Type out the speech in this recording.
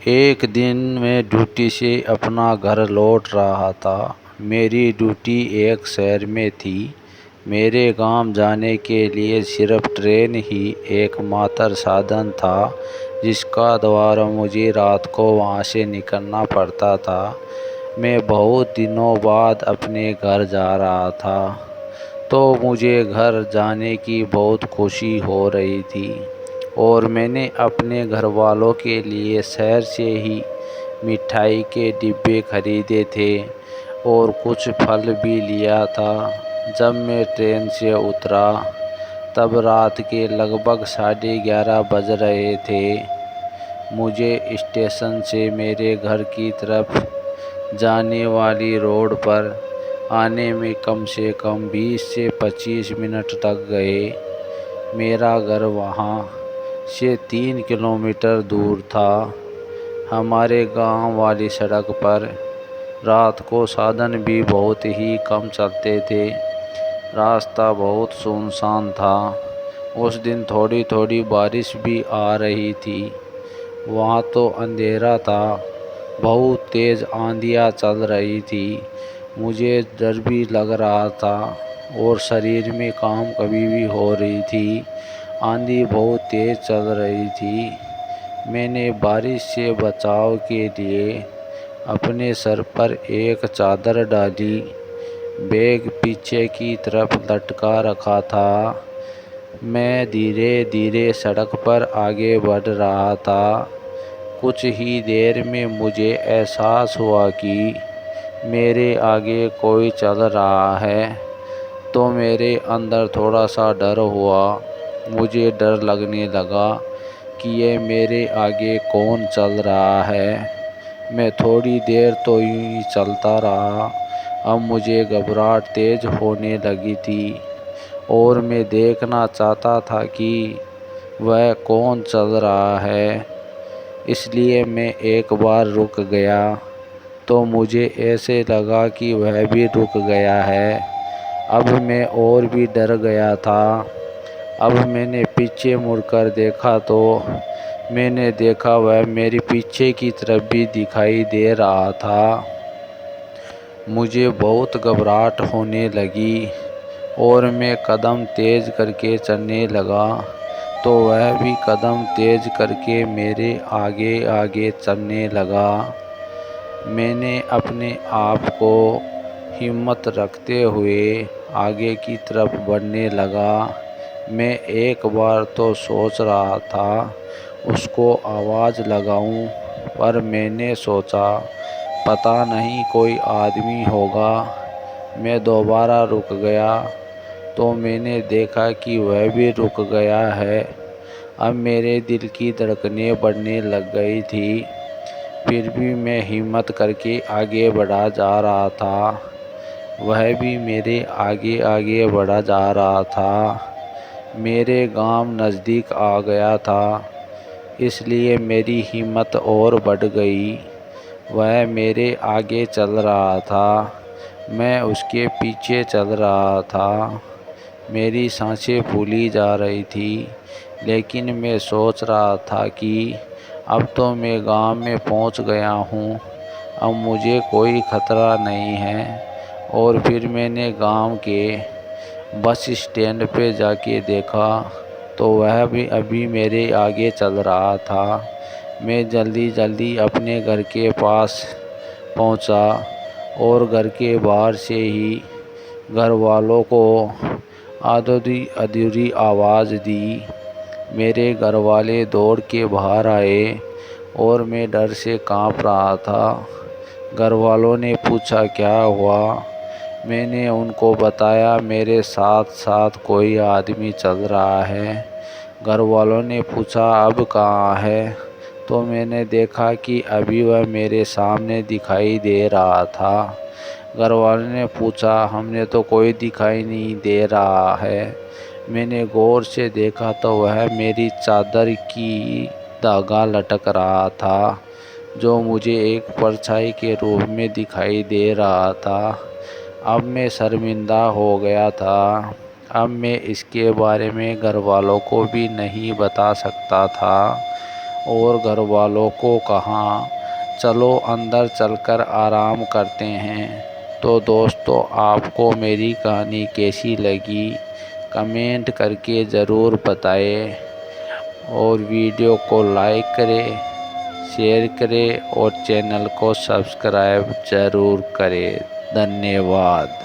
एक दिन मैं ड्यूटी से अपना घर लौट रहा था। मेरी ड्यूटी एक शहर में थी। मेरे गांव जाने के लिए सिर्फ ट्रेन ही एकमात्र साधन था जिसका द्वारा मुझे रात को वहां से निकलना पड़ता था। मैं बहुत दिनों बाद अपने घर जा रहा था, तो मुझे घर जाने की बहुत खुशी हो रही थी और मैंने अपने घर वालों के लिए शहर से ही मिठाई के डिब्बे खरीदे थे और कुछ फल भी लिया था। जब मैं ट्रेन से उतरा तब रात के लगभग 11:30 बज रहे थे। मुझे स्टेशन से मेरे घर की तरफ जाने वाली रोड पर आने में कम से कम 20 से 25 मिनट लग गए। मेरा घर वहाँ से 3 किलोमीटर दूर था। हमारे गांव वाली सड़क पर रात को साधन भी बहुत ही कम चलते थे। रास्ता बहुत सुनसान था। उस दिन थोड़ी थोड़ी बारिश भी आ रही थी। वहाँ तो अंधेरा था, बहुत तेज़ आंधियाँ चल रही थी। मुझे डर भी लग रहा था और शरीर में काम कभी भी हो रही थी। आंधी बहुत तेज़ चल रही थी। मैंने बारिश से बचाव के लिए अपने सर पर एक चादर डाली। बैग पीछे की तरफ लटका रखा था। मैं धीरे धीरे सड़क पर आगे बढ़ रहा था। कुछ ही देर में मुझे एहसास हुआ कि मेरे आगे कोई चल रहा है, तो मेरे अंदर थोड़ा सा डर हुआ। मुझे डर लगने लगा कि ये मेरे आगे कौन चल रहा है। मैं थोड़ी देर तो यूं ही चलता रहा। अब मुझे घबराहट तेज होने लगी थी और मैं देखना चाहता था कि वह कौन चल रहा है। इसलिए मैं एक बार रुक गया, तो मुझे ऐसे लगा कि वह भी रुक गया है। अब मैं और भी डर गया था। अब मैंने पीछे मुड़कर देखा तो मैंने देखा वह मेरे पीछे की तरफ भी दिखाई दे रहा था। मुझे बहुत घबराहट होने लगी और मैं कदम तेज करके चलने लगा, तो वह भी कदम तेज करके मेरे आगे आगे चलने लगा। मैंने अपने आप को हिम्मत रखते हुए आगे की तरफ बढ़ने लगा। मैं एक बार तो सोच रहा था उसको आवाज़ लगाऊं, पर मैंने सोचा पता नहीं कोई आदमी होगा। मैं दोबारा रुक गया, तो मैंने देखा कि वह भी रुक गया है। अब मेरे दिल की धड़कनें बढ़ने लग गई थी। फिर भी मैं हिम्मत करके आगे बढ़ा जा रहा था। वह भी मेरे आगे आगे बढ़ा जा रहा था। मेरे गांव नज़दीक आ गया था, इसलिए मेरी हिम्मत और बढ़ गई। वह मेरे आगे चल रहा था, मैं उसके पीछे चल रहा था। मेरी सांसें फूली जा रही थी, लेकिन मैं सोच रहा था कि अब तो मैं गांव में पहुंच गया हूं, अब मुझे कोई खतरा नहीं है। और फिर मैंने गांव के बस स्टैंड पे जाके देखा, तो वह भी अभी मेरे आगे चल रहा था। मैं जल्दी जल्दी अपने घर के पास पहुंचा और घर के बाहर से ही घर वालों को आधी अधूरी आवाज़ दी। मेरे घर वाले दौड़ के बाहर आए और मैं डर से कांप रहा था। घर वालों ने पूछा क्या हुआ। मैंने उनको बताया मेरे साथ साथ कोई आदमी चल रहा है। घर वालों ने पूछा अब कहाँ है, तो मैंने देखा कि अभी वह मेरे सामने दिखाई दे रहा था। घर वालों ने पूछा हमने तो कोई दिखाई नहीं दे रहा है। मैंने गौर से देखा तो वह मेरी चादर की धागा लटक रहा था, जो मुझे एक परछाई के रूप में दिखाई दे रहा था। अब मैं शर्मिंदा हो गया था। अब मैं इसके बारे में घर वालों को भी नहीं बता सकता था और घर वालों को कहा चलो अंदर चलकर आराम करते हैं। तो दोस्तों, आपको मेरी कहानी कैसी लगी कमेंट करके ज़रूर बताएं और वीडियो को लाइक करें, शेयर करें और चैनल को सब्सक्राइब ज़रूर करें। धन्यवाद।